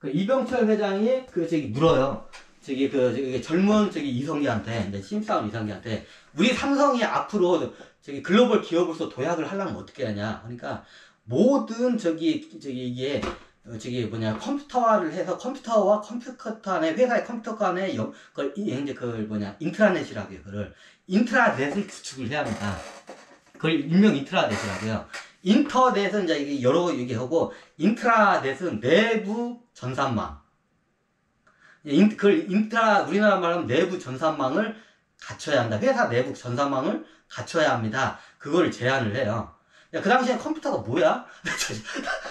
그 이병철 회장이 그 저기 물어요. 저기 젊은 저기 이성기한테, 이제 신입사원 이성기한테, 우리 삼성이 앞으로 저기 글로벌 기업으로서 도약을 하려면 어떻게 하냐. 그러니까 모든 이게 저기 뭐냐, 컴퓨터화를 해서 컴퓨터와 컴퓨터 안에, 회사의 컴퓨터 안에 그걸 뭐냐, 인트라넷이라고요. 그걸 인트라넷을 구축을 해야 합니다. 그걸 일명 인트라넷이라고요. 인터넷은 이제 이게 여러 얘기하고, 인트라넷은 내부 전산망. 우리나라 말하면 내부 전산망을 갖춰야 한다. 회사 내부 전산망을 갖춰야 합니다. 그걸 제안을 해요. 야, 그 당시에 컴퓨터가 뭐야?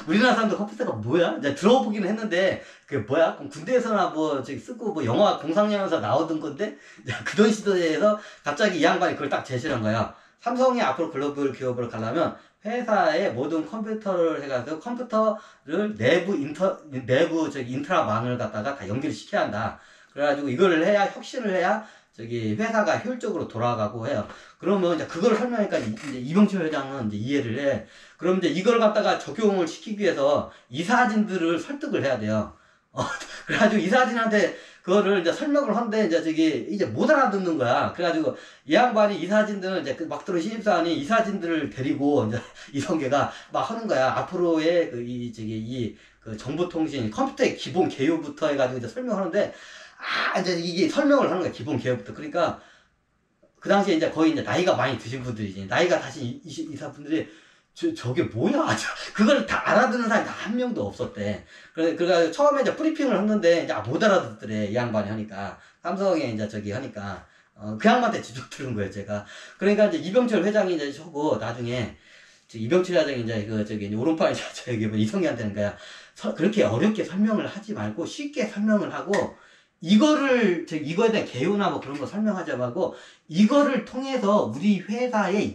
우리나라 사람들 컴퓨터가 뭐야? 이제 들어보기는 했는데, 그게 뭐야? 그럼 군대에서나 뭐, 저기 쓰고, 뭐, 영화 공상영화에서 나오던 건데, 그런 시대에서 갑자기 이 양반이 그걸 딱 제시를 한 거야. 삼성이 앞으로 글로벌 기업으로 가려면, 회사의 모든 컴퓨터를 해가지고 컴퓨터를 내부 인트라망을 갖다가 다 연결을 시켜야 한다. 그래가지고 이걸 해야, 혁신을 해야 저기 회사가 효율적으로 돌아가고 해요. 그러면 이제 그걸 설명하니까 이제 이병철 회장은 이제 이해를 해. 그럼 이제 이걸 갖다가 적용을 시키기 위해서 이사진들을 설득을 해야 돼요. 그래가지고 이사진한테 그거를 이제 설명을 하는데 이제 못 알아듣는 거야. 그래가지고 이 양반이 이사진들은 이제 막 들어 신입사원이 이사진들을 데리고 이제 이성계가 막 하는 거야. 앞으로의 그 정보통신 컴퓨터의 기본 개요부터 해가지고 이제 설명하는데, 이제 이게 설명을 하는 거야. 기본 개요부터. 그러니까 그 당시에 이제 거의 이제 나이가 많이 드신 분들이지. 나이가 다신 이사분들이 저게 뭐야? 그걸 다 알아듣는 사람이 한 명도 없었대. 그래가지고 처음에 이제 브리핑을 했는데, 이제 못 알아듣더래. 이 양반이 하니까. 삼성에 이제 저기 하니까. 그 양반한테 지적 들은 거예요, 제가. 그러니까 이제 이병철 회장이 이제 하고, 나중에, 이병철 회장이 이제 오른팔이 저기 이성기한테는 거야. 그렇게 어렵게 설명을 하지 말고 쉽게 설명을 하고, 이거에 대한 개요나 뭐 그런 거 설명하지 말고, 이거를 통해서 우리 회사에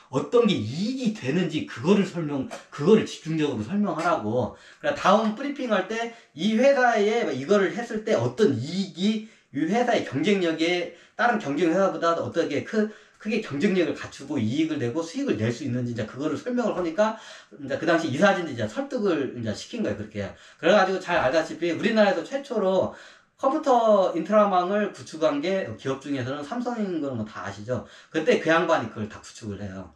어떤 게 이익이 되는지 그거를 집중적으로 설명하라고. 그러니까 다음 브리핑 할 때 이 회사에 이거를 했을 때 어떤 이익이 이 회사의 경쟁력에, 다른 경쟁 회사보다 어떻게 크게 경쟁력을 갖추고 이익을 내고 수익을 낼 수 있는지 이제 그거를 설명을 하니까, 이제 그 당시 이사진이 이제 설득을 이제 시킨 거예요, 그렇게. 그래가지고 잘 알다시피 우리나라에서 최초로 컴퓨터 인트라망을 구축한 게 기업 중에서는 삼성인 거는 뭐 다 아시죠? 그때 그 양반이 그걸 다 구축을 해요.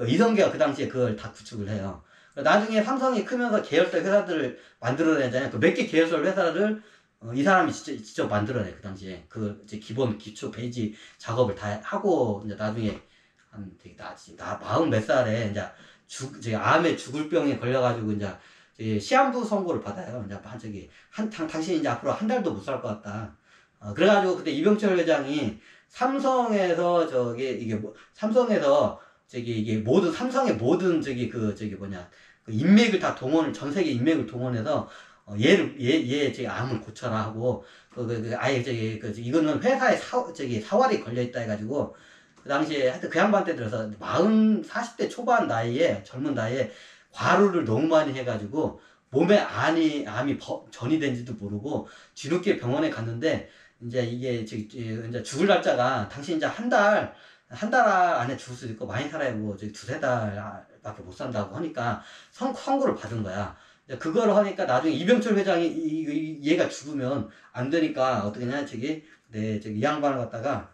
이성계가 그 당시에 그걸 다 구축을 해요. 나중에 삼성이 크면서 계열사 회사들을 만들어내잖아요. 그 몇 개 계열사 회사를 이 사람이 직접 만들어내. 그 당시에 그 이제 기본 기초 베이지 작업을 다 하고, 이제 나중에 한 되게 마흔 몇 살에 이제 암에 죽을 병에 걸려가지고 이제 시한부 선고를 받아요. 이제 당신이 이제 앞으로 한 달도 못 살 것 같다. 그래가지고 그때 이병철 회장이 삼성에서 삼성에서 이게 모든 삼성의 모든 그 인맥을 다 전 세계 인맥을 동원해서 얘 암을 고쳐라 하고, 아예 이거는 회사에 사활이 걸려있다 해가지고, 그 당시에 하여튼 그 양반 때 들어서 40대 초반 나이에, 젊은 나이에 과로를 너무 많이 해가지고 몸에 암이 전이 된지도 모르고 뒤늦게 병원에 갔는데, 이제 이게 이제 죽을 날짜가 당신 이제 한 달 안에 죽을 수도 있고 많이 살아야 뭐 두세 달밖에 못 산다고 하니까 선고를 받은 거야. 그거를 하니까 나중에 이병철 회장이 얘가 죽으면 안 되니까 어떻게 했냐, 이 양반을 갖다가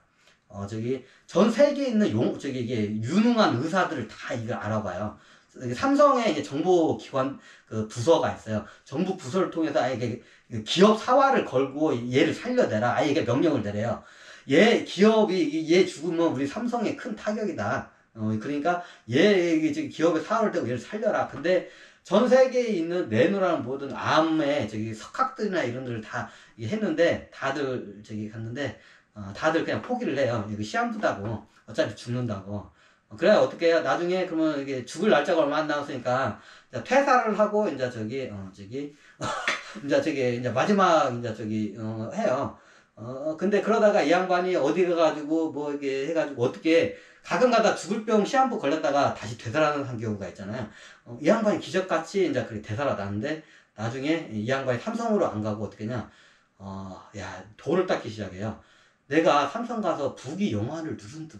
전 세계에 있는 이게 유능한 의사들을 다 이걸 알아봐요. 삼성에 이제 정보기관 그 부서가 있어요. 정부 부서를 통해서 아예 기업 사활을 걸고 얘를 살려내라. 아예 이게 명령을 내려요. 얘 죽으면 우리 삼성에 큰 타격이다. 그러니까 기업의 사활을 떼고 얘를 살려라. 근데 전 세계에 있는 내노라는 모든 암의 석학들이나 이런 데를 다 했는데, 다들 갔는데, 다들 그냥 포기를 해요. 이거 시한부다고. 어차피 죽는다고. 그래, 어떻게 해요? 나중에 그러면 이게 죽을 날짜가 얼마 안 남았으니까 퇴사를 하고 이제 이제 마지막 해요. 근데 그러다가 이 양반이 어디 가가지고 뭐 이게 해가지고 어떻게 가끔가다 죽을 병 시한부 걸렸다가 다시 되살아나는 경우가 있잖아요. 이 양반이 기적같이 이제 그렇게 되살아나는데, 나중에 이 양반이 삼성으로 안 가고 어떻게 했냐, 돈을 닦기 시작해요. 내가 삼성 가서 부귀 영화를 누른데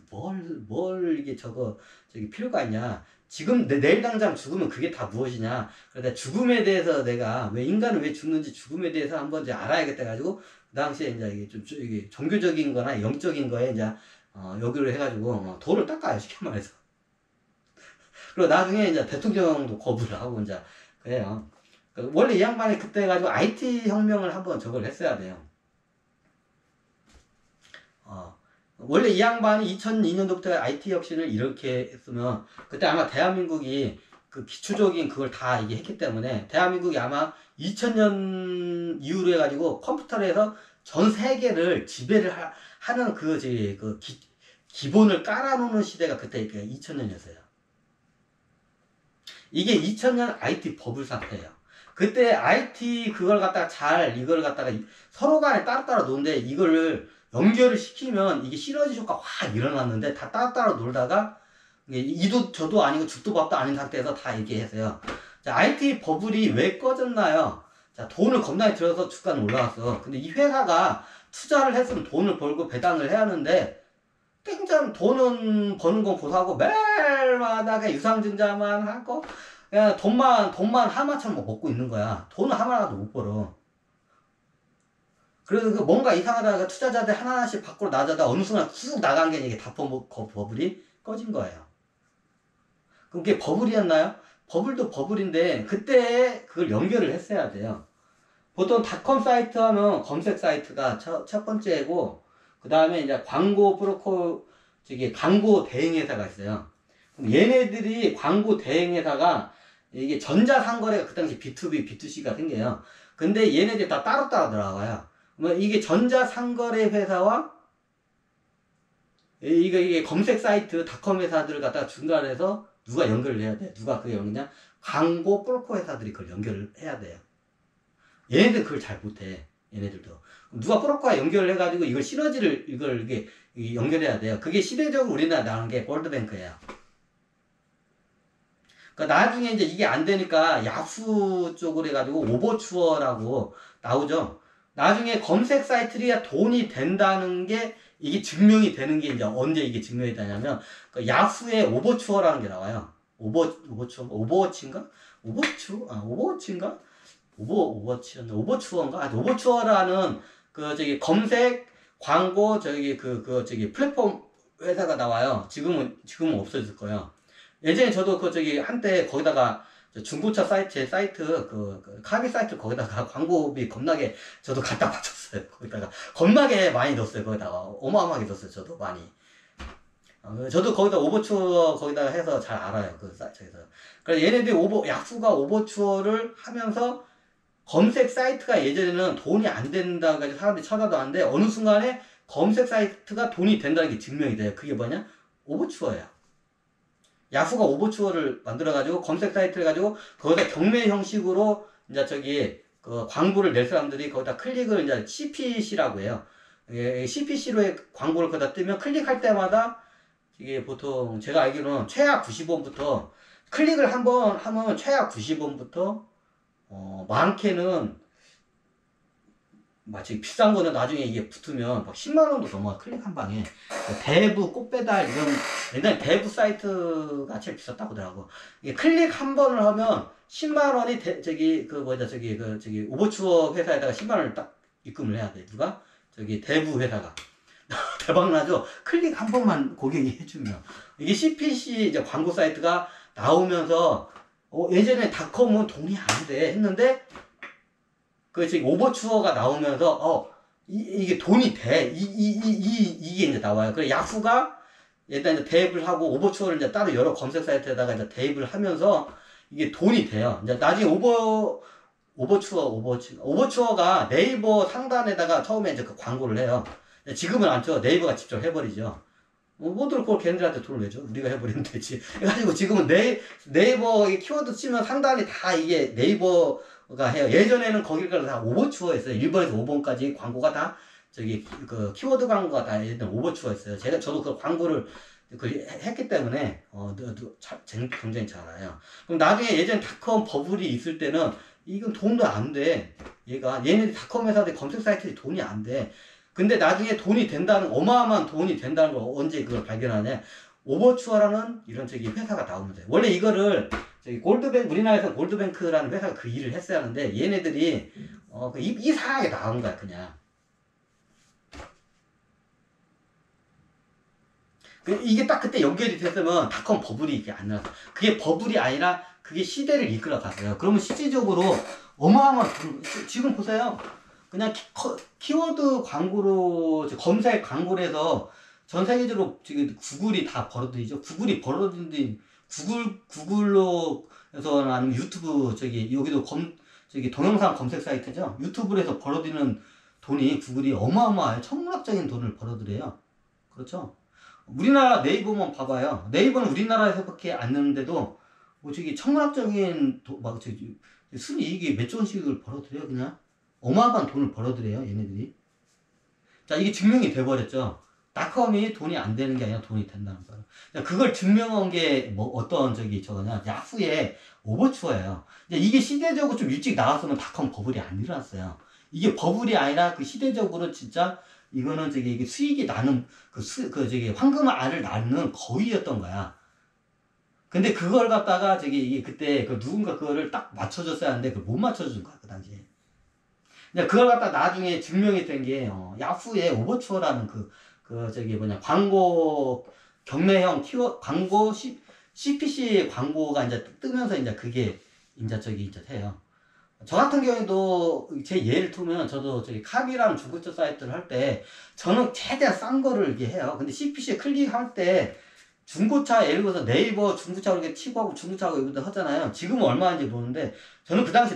뭘 이게 필요가 있냐. 지금 내일 당장 죽으면 그게 다 무엇이냐. 그러다 죽음에 대해서 내가 왜 인간은 왜 죽는지 죽음에 대해서 한번 이제 알아야겠다 해가지고 그 당시에 이제 이게 좀 이게 종교적인 거나 영적인 거에 이제 여기로 해가지고 돌을 닦아요, 쉽게 말해서. 그리고 나중에 이제 대통령도 거부를 하고 이제 그래요. 원래 이 양반이 그때 해가지고 IT 혁명을 한번 저걸 했어야 돼요. 원래 이 양반이 2002년도부터 IT 혁신을 이렇게 했으면 그때 아마 대한민국이 그 기초적인 그걸 다 이게 했기 때문에 대한민국이 아마 2000년 이후로 해가지고 컴퓨터를 해서 전 세계를 지배를 하는 기본을 깔아놓는 시대가 그때 2000년이었어요. 이게 2000년 IT 버블 사태예요. 그때 IT 그걸 갖다가 이걸 갖다가 서로 간에 따로따로 노는데 이거를 연결을 시키면 이게 시너지 효과가 확 일어났는데 다 따로따로 놀다가 이도 저도 아니고 죽도 밥도 아닌 상태에서 다 이렇게 했어요. 자, IT 버블이 왜 꺼졌나요? 자, 돈을 겁나게 들여서 주가는 올라왔어. 근데 이 회사가 투자를 했으면 돈을 벌고 배당을 해야 하는데 땡전 돈은 버는 건 고사하고 매일마다 그냥 유상증자만 하고 그냥 돈만 하마처럼 먹고 있는 거야. 돈은 하나도 못 벌어. 그래서 뭔가 이상하다가 투자자들 하나하나씩 밖으로 나자다 어느 순간 쑥 나간 게 이게 다 버블이 꺼진 거예요. 그게 버블이었나요? 버블도 버블인데 그때 그걸 연결을 했어야 돼요. 보통 닷컴 사이트 하면 검색 사이트가 첫 번째고 그 다음에 이제 광고 광고 대행 회사가 있어요. 그럼 얘네들이 광고 대행 회사가 이게 전자상거래가 그 당시 B2B, B2C가 생겨요. 근데 얘네들이 다 따로따로 들어가요. 이게 전자상거래 회사와 이게 검색 사이트 닷컴 회사들을 갖다가 중간에서 누가 연결을 해야 돼? 누가 그게 연결이냐? 광고 브로커 회사들이 그걸 연결을 해야 돼요. 얘네들 그걸 잘 못해. 얘네들도 누가 브로커와 연결을 해가지고 이걸 시너지를 이게 연결해야 돼요. 그게 시대적으로 우리나라 나오는 게 골드뱅크예요. 그러니까 나중에 이제 이게 안 되니까 야후 쪽으로 해가지고 오버추어라고 나오죠. 나중에 검색 사이트가 돈이 된다는 게 이게 증명이 되는 게 이제 언제 이게 증명이 되냐면 그 야후에 오버추어라는 게 나와요. 오버워치인가? 오버워치인가? 오버추어인가? 오버추어라는 검색 광고 플랫폼 회사가 나와요. 지금은 없어졌을 거예요. 예전에 저도 한때 거기다가 중고차 사이트 카비 사이트 거기다가 광고비 겁나게 저도 갖다 바쳤어요. 거기다가 겁나게 많이 넣었어요. 거기다가 어마어마하게 넣었어요. 저도 많이. 저도 거기다 오버추어 거기다가 해서 잘 알아요. 그 사이트에서. 그래서 얘네들이 야후가 오버추어를 하면서 검색 사이트가 예전에는 돈이 안 된다고 해서 사람들이 찾아도 안 돼. 어느 순간에 검색 사이트가 돈이 된다는 게 증명이 돼요. 그게 뭐냐? 오버추어예요. 야후가 오버추어를 만들어가지고 검색 사이트를 가지고 거기다 경매 형식으로 이제 광고를 낼 사람들이 거기다 클릭을 이제 CPC라고 해요. CPC로 광고를 거기다 뜨면 클릭할 때마다 이게 보통 제가 알기로는 최하 90원부터 클릭을 한번 하면 최하 90원부터 많게는 마치 비싼 거는 나중에 이게 붙으면 막 10만원도 넘어가. 클릭 한 방에. 대부 꽃배달 이런 옛날 대부 사이트가 제일 비쌌다고 하더라고. 이게 클릭 한 번을 하면 10만원이 오버추어 회사에다가 10만원을 딱 입금을 해야 돼. 누가? 대부 회사가. 대박나죠? 클릭 한 번만 고객이 해주면. 이게 CPC 이제 광고 사이트가 나오면서 예전에 닷컴은 돈이 안 돼 했는데 오버추어가 나오면서 이게 돈이 돼. 이게 이제 나와요. 그래 야후가 일단 이제 대입을 하고 오버추어를 이제 따로 여러 검색 사이트에다가 이제 대입을 하면서 이게 돈이 돼요. 이제 나중에 오버추어가 네이버 상단에다가 처음에 이제 그 광고를 해요. 지금은 안 쳐. 네이버가 직접 해버리죠. 뭐들 그걸 걔네들한테 돈을 내죠. 우리가 해버리면 되지. 그래가지고 지금은 네이버 키워드 치면 상단이 다 이게 네이버가 해요. 예전에는 거기까지 다 오버추어였어요. 1번에서 5번까지 광고가 다 키워드 광고가 다 예전에 오버추어였어요. 저도 그 광고를 했기 때문에 굉장히 잘 알아요. 그럼 나중에 예전 닷컴 버블이 있을 때는 이건 돈도 안 돼. 얘네들 닷컴 회사들 검색 사이트들이 돈이 안 돼. 근데 나중에 돈이 된다는 어마어마한 돈이 된다는 걸 언제 그걸 발견하냐? 오버추어라는 이런 저기 회사가 나옵니다. 원래 이거를 저기 골드뱅크, 우리나라에서 골드뱅크라는 회사가 그 일을 했어야 하는데 얘네들이 이상하게 나온 거야 그냥. 이게 딱 그때 연결이 됐으면 닷컴 버블이 이게 안 나왔어. 그게 버블이 아니라 그게 시대를 이끌어 갔어요. 그러면 실질적으로 어마어마한 지금 보세요. 그냥 키워드 광고로 검색 광고를 해서 전 세계적으로 지금 구글이 다 벌어들이죠. 구글이 벌어들인 구글로 해서 아니면 유튜브 여기도 저기 동영상 검색 사이트죠. 유튜브로 해서 벌어들이는 돈이 구글이 어마어마해요. 천문학적인 돈을 벌어들여요. 그렇죠. 우리나라 네이버만 봐봐요. 네이버는 우리나라에서밖에 안 넣는데도 뭐 저기 천문학적인 순이익이 몇 조 원씩을 벌어들여요. 그냥 어마어마한 돈을 벌어들여요. 얘네들이. 자, 이게 증명이 돼버렸죠. 닷컴이 돈이 안 되는 게 아니라 돈이 된다는 거예요. 그걸 증명한 게 뭐 어떤 저거냐 야후의 오버추어예요. 이게 시대적으로 좀 일찍 나왔으면 닷컴 버블이 안 일어났어요. 이게 버블이 아니라 그 시대적으로 진짜 이거는 이게 수익이 나는 황금알을 낳는 거위였던 거야. 근데 그걸 갖다가 이게 그때 누군가 그거를 딱 맞춰줬어야 하는데 그걸 못 맞춰준 거야 그 당시에. 그걸 갖다 나중에 증명이 된 게 야후의 오버추어라는 광고 경매형 광고 CPC 광고가 이제 뜨면서 이제 그게 이제 해요. 저 같은 경우에도 제 예를 들면 저도 카비라는 중고차 사이트를 할 때 저는 최대한 싼 거를 이렇게 해요. 근데 CPC에 클릭할 때 중고차 예를 들어서 네이버 중고차 이렇게 치고 하고 중고차하고 이것도 하잖아요. 지금은 얼마인지 모르는데 저는 그 당시